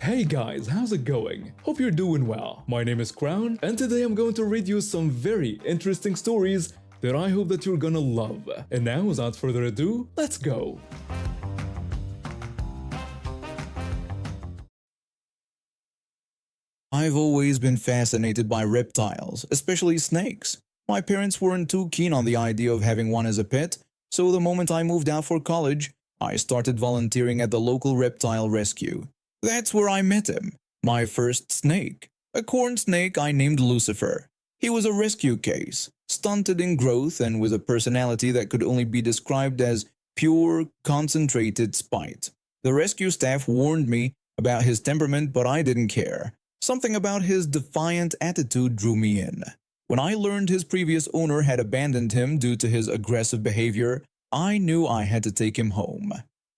Hey guys, how's it going? Hope you're doing well. My name is Crown, and today I'm going to read you some very interesting stories that I hope that you're gonna love. And now, without further ado, let's go! I've always been fascinated by reptiles, especially snakes. My parents weren't too keen on the idea of having one as a pet, so the moment I moved out for college, I started volunteering at the local reptile rescue. That's where I met him, my first snake, a corn snake I named Lucifer. He was a rescue case, stunted in growth and with a personality that could only be described as pure, concentrated spite. The rescue staff warned me about his temperament, but I didn't care. Something about his defiant attitude drew me in. When I learned his previous owner had abandoned him due to his aggressive behavior, I knew I had to take him home.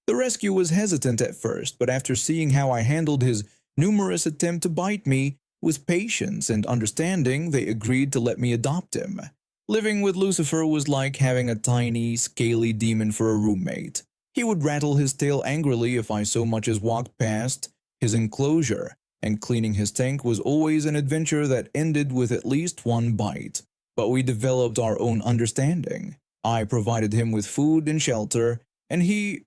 The rescue was hesitant at first, but after seeing how I handled his numerous attempts to bite me, with patience and understanding, they agreed to let me adopt him. Living with Lucifer was like having a tiny, scaly demon for a roommate. He would rattle his tail angrily if I so much as walked past his enclosure, and cleaning his tank was always an adventure that ended with at least one bite. But we developed our own understanding. I provided him with food and shelter, and he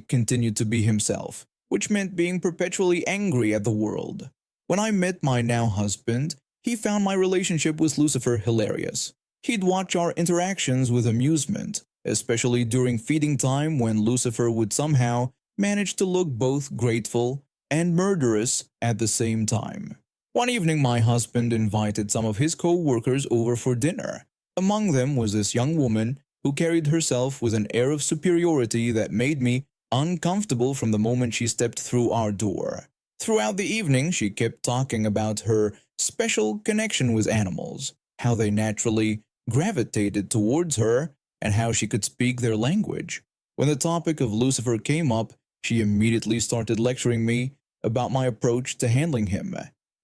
continued to be himself, which meant being perpetually angry at the world. When I met my now husband, he found my relationship with Lucifer hilarious. He'd watch our interactions with amusement, especially during feeding time when Lucifer would somehow manage to look both grateful and murderous at the same time. One evening, my husband invited some of his co-workers over for dinner. Among them was this young woman who carried herself with an air of superiority that made me uncomfortable from the moment she stepped through our door. Throughout the evening, she kept talking about her special connection with animals, how they naturally gravitated towards her, and how she could speak their language. When the topic of Lucifer came up, she immediately started lecturing me about my approach to handling him.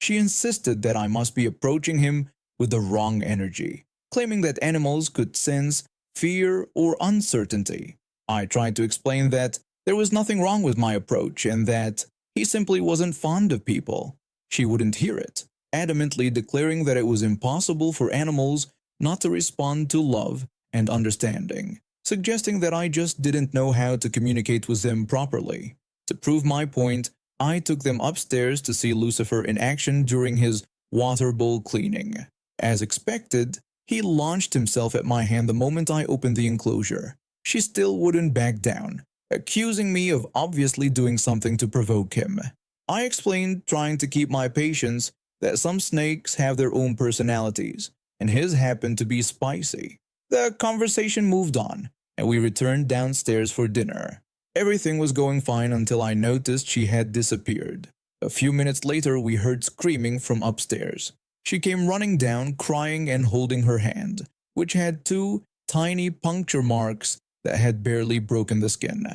She insisted that I must be approaching him with the wrong energy, claiming that animals could sense fear or uncertainty. I tried to explain that there was nothing wrong with my approach and that he simply wasn't fond of people. She wouldn't hear it, adamantly declaring that it was impossible for animals not to respond to love and understanding, suggesting that I just didn't know how to communicate with them properly. To prove my point, I took them upstairs to see Lucifer in action during his water bowl cleaning. As expected, he launched himself at my hand the moment I opened the enclosure. She still wouldn't back down, accusing me of obviously doing something to provoke him. I explained, trying to keep my patience, that some snakes have their own personalities, and his happened to be spicy. The conversation moved on, and we returned downstairs for dinner. Everything was going fine until I noticed she had disappeared. A few minutes later, we heard screaming from upstairs. She came running down, crying and holding her hand, which had two tiny puncture marks that had barely broken the skin.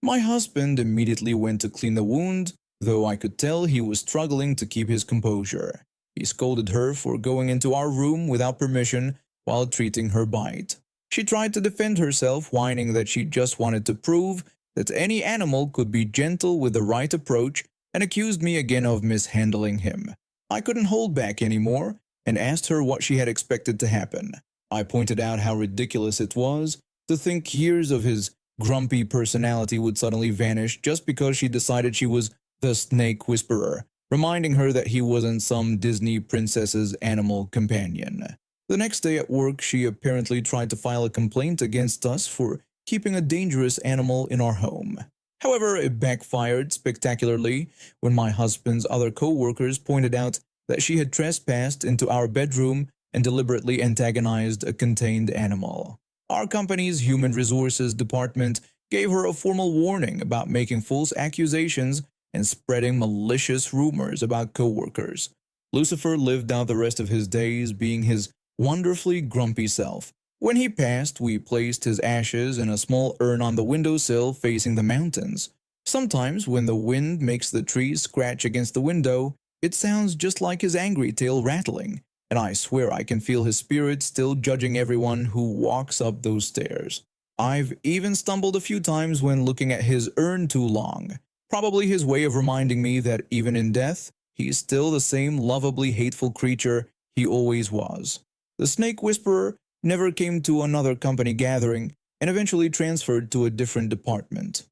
My husband immediately went to clean the wound, though I could tell he was struggling to keep his composure. He scolded her for going into our room without permission while treating her bite. She tried to defend herself, whining that she just wanted to prove that any animal could be gentle with the right approach, and accused me again of mishandling him. I couldn't hold back anymore and asked her what she had expected to happen. I pointed out how ridiculous it was to think years of his grumpy personality would suddenly vanish just because she decided she was the snake whisperer, reminding her that he wasn't some Disney princess's animal companion. The next day at work, she apparently tried to file a complaint against us for keeping a dangerous animal in our home. However, it backfired spectacularly when my husband's other co-workers pointed out that she had trespassed into our bedroom and deliberately antagonized a contained animal. Our company's human resources department gave her a formal warning about making false accusations and spreading malicious rumors about co-workers. Lucifer lived out the rest of his days being his wonderfully grumpy self. When he passed, we placed his ashes in a small urn on the windowsill facing the mountains. Sometimes, when the wind makes the trees scratch against the window, it sounds just like his angry tail rattling, and I swear I can feel his spirit still judging everyone who walks up those stairs. I've even stumbled a few times when looking at his urn too long, Probably his way of reminding me that even in death, he's still the same lovably hateful creature he always was. The Snake Whisperer never came to another company gathering and eventually transferred to a different department.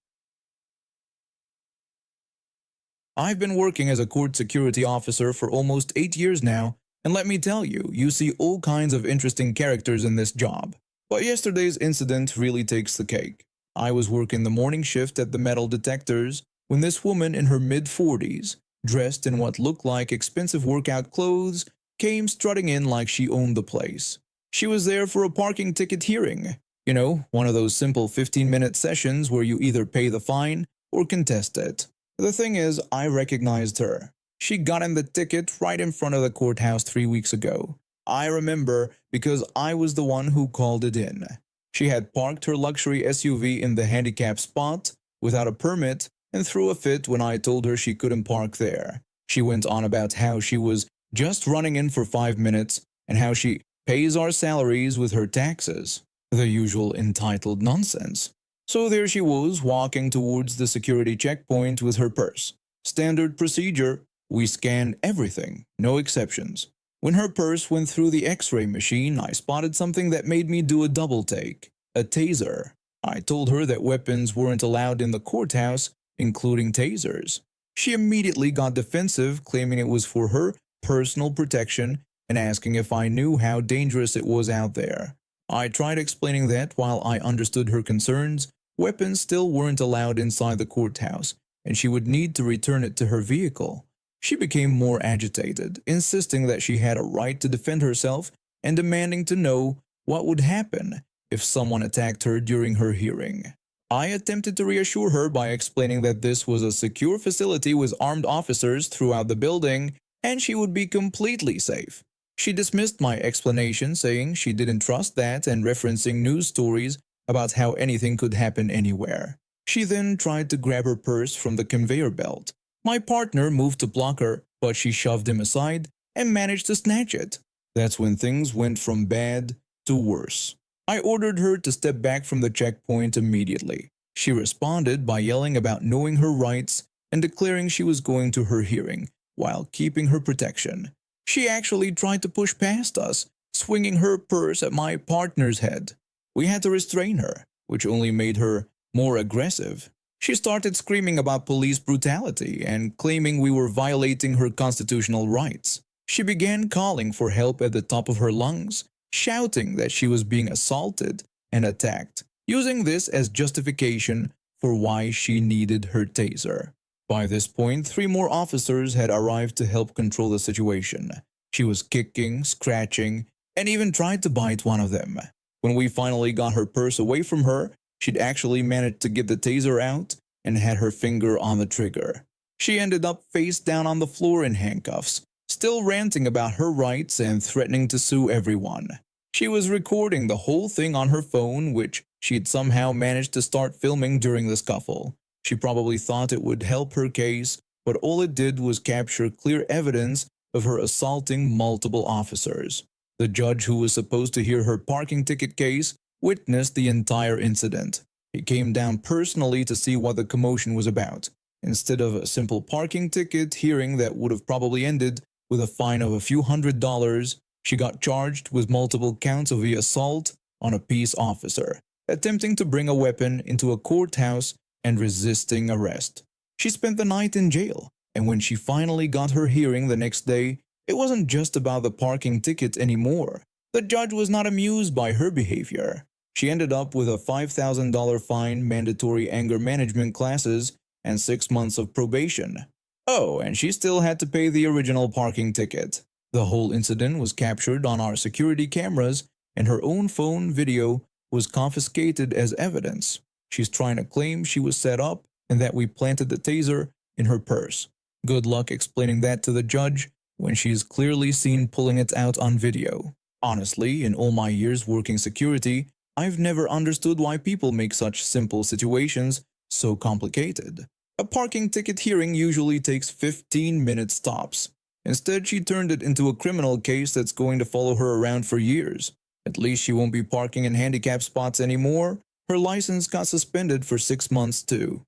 I've been working as a court security officer for almost 8 years now, and let me tell you, you see all kinds of interesting characters in this job. But yesterday's incident really takes the cake. I was working the morning shift at the metal detectors when this woman in her mid-40s, dressed in what looked like expensive workout clothes, came strutting in like she owned the place. She was there for a parking ticket hearing. You know, one of those simple 15-minute sessions where you either pay the fine or contest it. The thing is, I recognized her. She got in the ticket right in front of the courthouse 3 weeks ago. I remember because I was the one who called it in. She had parked her luxury SUV in the handicapped spot without a permit and threw a fit when I told her she couldn't park there. She went on about how she was just running in for 5 minutes and how she pays our salaries with her taxes. The usual entitled nonsense. So there she was, walking towards the security checkpoint with her purse. Standard procedure, we scan everything, no exceptions. When her purse went through the X-ray machine, I spotted something that made me do a double take. A taser. I told her that weapons weren't allowed in the courthouse, including tasers. She immediately got defensive, claiming it was for her personal protection and asking if I knew how dangerous it was out there. I tried explaining that while I understood her concerns, weapons still weren't allowed inside the courthouse, and she would need to return it to her vehicle. She became more agitated, insisting that she had a right to defend herself and demanding to know what would happen if someone attacked her during her hearing. I attempted to reassure her by explaining that this was a secure facility with armed officers throughout the building and she would be completely safe. She dismissed my explanation, saying she didn't trust that and referencing news stories about how anything could happen anywhere. She then tried to grab her purse from the conveyor belt. My partner moved to block her, but she shoved him aside and managed to snatch it. That's when things went from bad to worse. I ordered her to step back from the checkpoint immediately. She responded by yelling about knowing her rights and declaring she was going to her hearing while keeping her protection. She actually tried to push past us, swinging her purse at my partner's head. We had to restrain her, which only made her more aggressive. She started screaming about police brutality and claiming we were violating her constitutional rights. She began calling for help at the top of her lungs, shouting that she was being assaulted and attacked, using this as justification for why she needed her taser. By this point, 3 more officers had arrived to help control the situation. She was kicking, scratching, and even tried to bite one of them. When we finally got her purse away from her, she'd actually managed to get the taser out and had her finger on the trigger. She ended up face down on the floor in handcuffs, still ranting about her rights and threatening to sue everyone. She was recording the whole thing on her phone, which she'd somehow managed to start filming during the scuffle. She probably thought it would help her case, but all it did was capture clear evidence of her assaulting multiple officers. The judge who was supposed to hear her parking ticket case witnessed the entire incident. He came down personally to see what the commotion was about. Instead of a simple parking ticket hearing that would have probably ended with a fine of a few $100s, she got charged with multiple counts of the assault on a peace officer, attempting to bring a weapon into a courthouse and resisting arrest. She spent the night in jail, and when she finally got her hearing the next day, it wasn't just about the parking ticket anymore. The judge was not amused by her behavior. She ended up with a $5,000 fine, mandatory anger management classes, and 6 months of probation. Oh, and she still had to pay the original parking ticket. The whole incident was captured on our security cameras, and her own phone video was confiscated as evidence. She's trying to claim she was set up and that we planted the taser in her purse. Good luck explaining that to the judge when she's clearly seen pulling it out on video. Honestly, in all my years working security, I've never understood why people make such simple situations so complicated. A parking ticket hearing usually takes 15 minutes tops. Instead, she turned it into a criminal case that's going to follow her around for years. At least she won't be parking in handicapped spots anymore. Her license got suspended for 6 months too.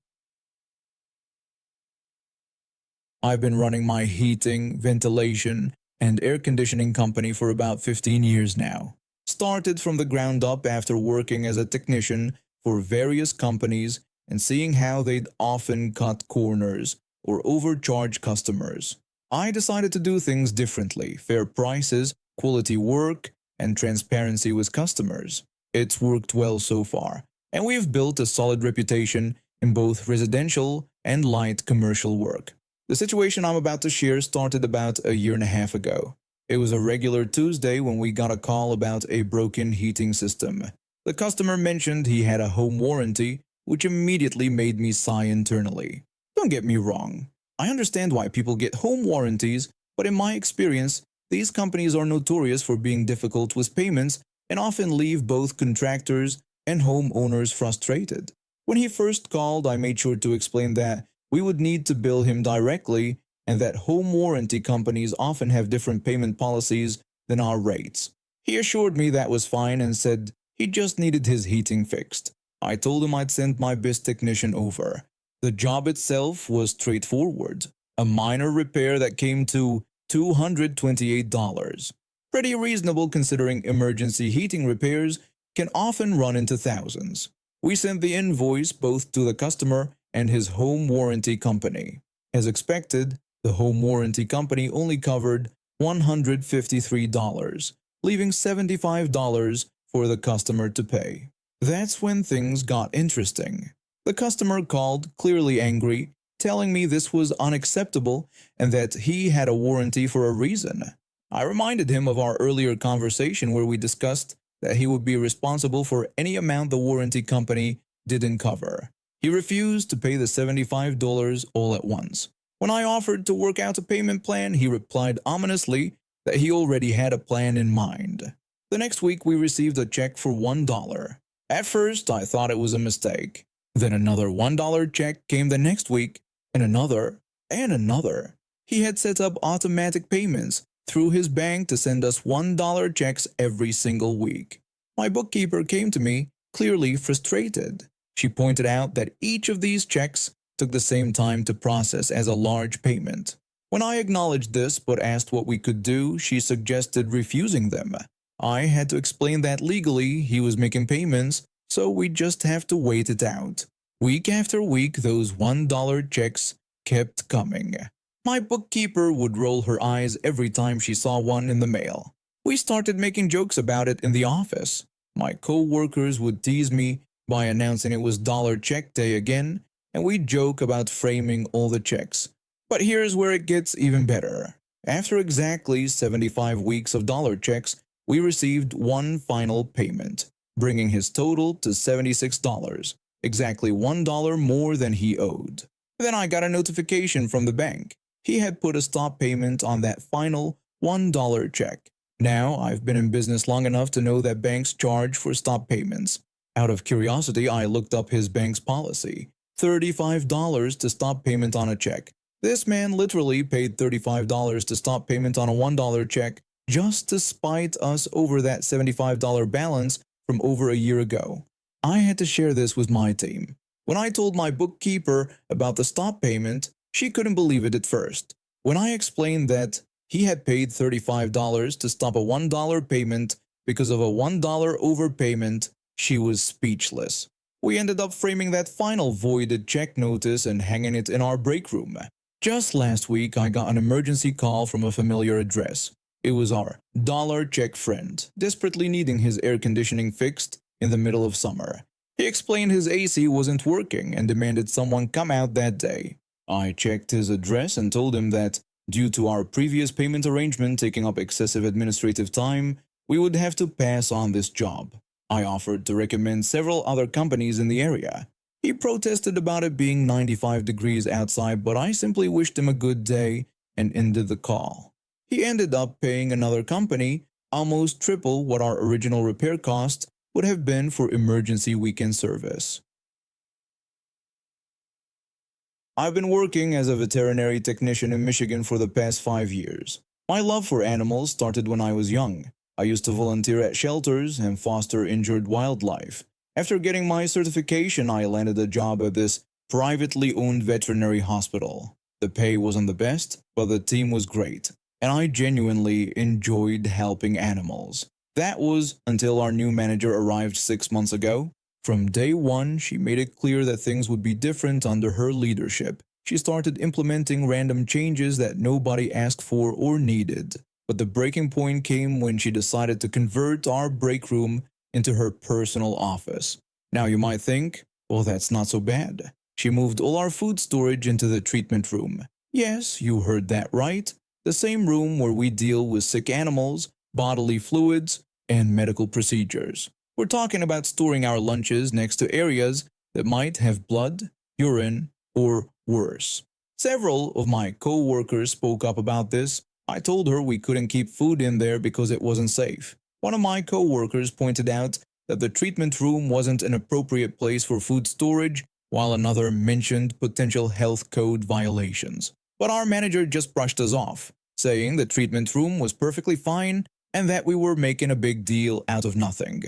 I've been running my heating, ventilation, and air conditioning company for about 15 years now. Started from the ground up after working as a technician for various companies and seeing how they'd often cut corners or overcharge customers. I decided to do things differently: fair prices, quality work, and transparency with customers. It's worked well so far, and we've built a solid reputation in both residential and light commercial work. The situation I'm about to share started about a year and a half ago. It was a regular Tuesday when we got a call about a broken heating system. The customer mentioned he had a home warranty, which immediately made me sigh internally. Don't get me wrong, I understand why people get home warranties, but in my experience, these companies are notorious for being difficult with payments and often leave both contractors and homeowners frustrated. When he first called, I made sure to explain that we would need to bill him directly and that home warranty companies often have different payment policies than our rates. He assured me that was fine and said he just needed his heating fixed. I told him I'd send my best technician over. The job itself was straightforward, a minor repair that came to $228. Pretty reasonable considering emergency heating repairs can often run into thousands. We sent the invoice both to the customer and his home warranty company. As expected, the home warranty company only covered $153, leaving $75 for the customer to pay. That's when things got interesting. The customer called, clearly angry, telling me this was unacceptable and that he had a warranty for a reason. I reminded him of our earlier conversation where we discussed that he would be responsible for any amount the warranty company didn't cover. He refused to pay the $75 all at once. When I offered to work out a payment plan, he replied ominously that he already had a plan in mind. The next week, we received a check for $1. At first, I thought it was a mistake. Then another $1 check came the next week, and another, and another. He had set up automatic payments through his bank to send us $1 checks every single week. My bookkeeper came to me, clearly frustrated. She pointed out that each of these checks took the same time to process as a large payment. When I acknowledged this but asked what we could do, she suggested refusing them. I had to explain that legally he was making payments, so we just have to wait it out. Week after week, those $1 checks kept coming. My bookkeeper would roll her eyes every time she saw one in the mail. We started making jokes about it in the office. My co-workers would tease me by announcing it was dollar check day again, and we'd joke about framing all the checks. But here's where it gets even better. After exactly 75 weeks of dollar checks, we received one final payment, bringing his total to $76, exactly $1 more than he owed. Then I got a notification from the bank. He had put a stop payment on that final $1 check. Now, I've been in business long enough to know that banks charge for stop payments. Out of curiosity, I looked up his bank's policy. $35 to stop payment on a check. This man literally paid $35 to stop payment on a $1 check just to spite us over that $75 balance from over a year ago. I had to share this with my team. When I told my bookkeeper about the stop payment, she couldn't believe it at first. When I explained that he had paid $35 to stop a $1 payment because of a $1 overpayment, she was speechless. We ended up framing that final voided check notice and hanging it in our break room. Just last week, I got an emergency call from a familiar address. It was our dollar check friend, desperately needing his air conditioning fixed in the middle of summer. He explained his AC wasn't working and demanded someone come out that day. I checked his address and told him that, due to our previous payment arrangement taking up excessive administrative time, we would have to pass on this job. I offered to recommend several other companies in the area. He protested about it being 95 degrees outside, but I simply wished him a good day and ended the call. He ended up paying another company almost triple what our original repair cost would have been for emergency weekend service. I've been working as a veterinary technician in Michigan for the past 5 years. My love for animals started when I was young. I used to volunteer at shelters and foster injured wildlife. After getting my certification, I landed a job at this privately owned veterinary hospital. The pay wasn't the best, but the team was great, and I genuinely enjoyed helping animals. That was until our new manager arrived 6 months ago. From day one, she made it clear that things would be different under her leadership. She started implementing random changes that nobody asked for or needed. But the breaking point came when she decided to convert our break room into her personal office. Now you might think, well, that's not so bad. She moved all our food storage into the treatment room. Yes, you heard that right. The same room where we deal with sick animals, bodily fluids, and medical procedures. We're talking about storing our lunches next to areas that might have blood, urine, or worse. Several of my co-workers spoke up about this. I told her we couldn't keep food in there because it wasn't safe. One of my co-workers pointed out that the treatment room wasn't an appropriate place for food storage, while another mentioned potential health code violations. But our manager just brushed us off, saying the treatment room was perfectly fine and that we were making a big deal out of nothing.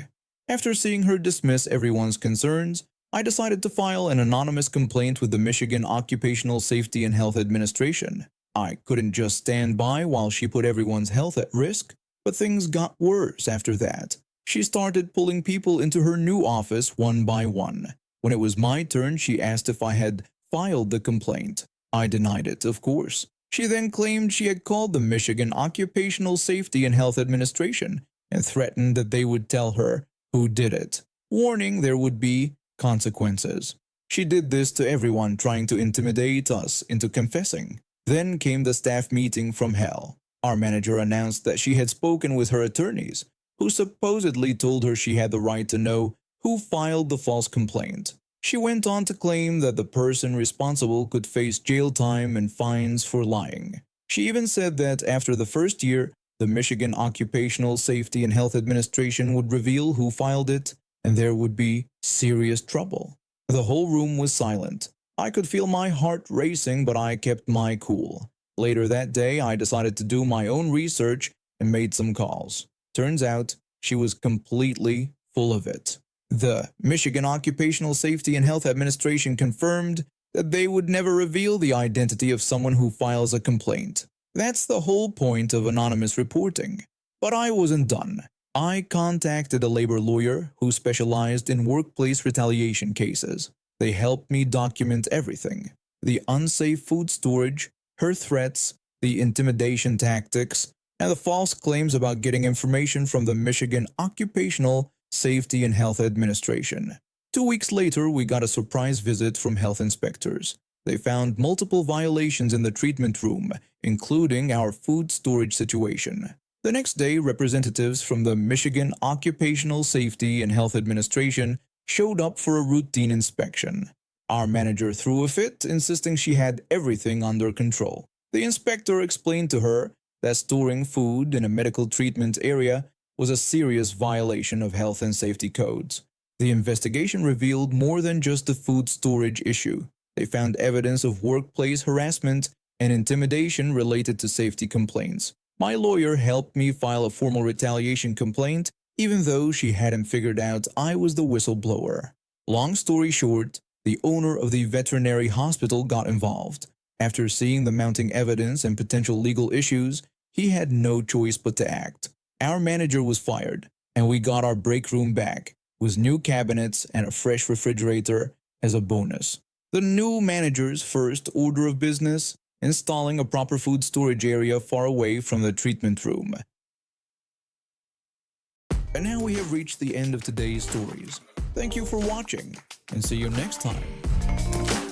After seeing her dismiss everyone's concerns, I decided to file an anonymous complaint with the Michigan Occupational Safety and Health Administration. I couldn't just stand by while she put everyone's health at risk, but things got worse after that. She started pulling people into her new office one by one. When it was my turn, she asked if I had filed the complaint. I denied it, of course. She then claimed she had called the Michigan Occupational Safety and Health Administration and threatened that they would tell her who did it, warning there would be consequences. She did this to everyone, trying to intimidate us into confessing. Then came the staff meeting from hell. Our manager announced that she had spoken with her attorneys, who supposedly told her she had the right to know who filed the false complaint. She went on to claim that the person responsible could face jail time and fines for lying. She even said that after the first year, the Michigan Occupational Safety and Health Administration would reveal who filed it, and there would be serious trouble. The whole room was silent. I could feel my heart racing, but I kept my cool. Later that day, I decided to do my own research and made some calls. Turns out, she was completely full of it. The Michigan Occupational Safety and Health Administration confirmed that they would never reveal the identity of someone who files a complaint. That's the whole point of anonymous reporting. But I wasn't done. I contacted a labor lawyer who specialized in workplace retaliation cases. They helped me document everything: the unsafe food storage, her threats, the intimidation tactics, and the false claims about getting information from the Michigan Occupational Safety and Health Administration. 2 weeks later, we got a surprise visit from health inspectors. They found multiple violations in the treatment room, including our food storage situation. The next day, representatives from the Michigan Occupational Safety and Health Administration showed up for a routine inspection. Our manager threw a fit, insisting she had everything under control. The inspector explained to her that storing food in a medical treatment area was a serious violation of health and safety codes. The investigation revealed more than just a food storage issue. They found evidence of workplace harassment and intimidation related to safety complaints. My lawyer helped me file a formal retaliation complaint, even though she hadn't figured out I was the whistleblower. Long story short, the owner of the veterinary hospital got involved. After seeing the mounting evidence and potential legal issues, he had no choice but to act. Our manager was fired, and we got our break room back, with new cabinets and a fresh refrigerator as a bonus. The new manager's first order of business: installing a proper food storage area far away from the treatment room. And now we have reached the end of today's stories. Thank you for watching, and see you next time.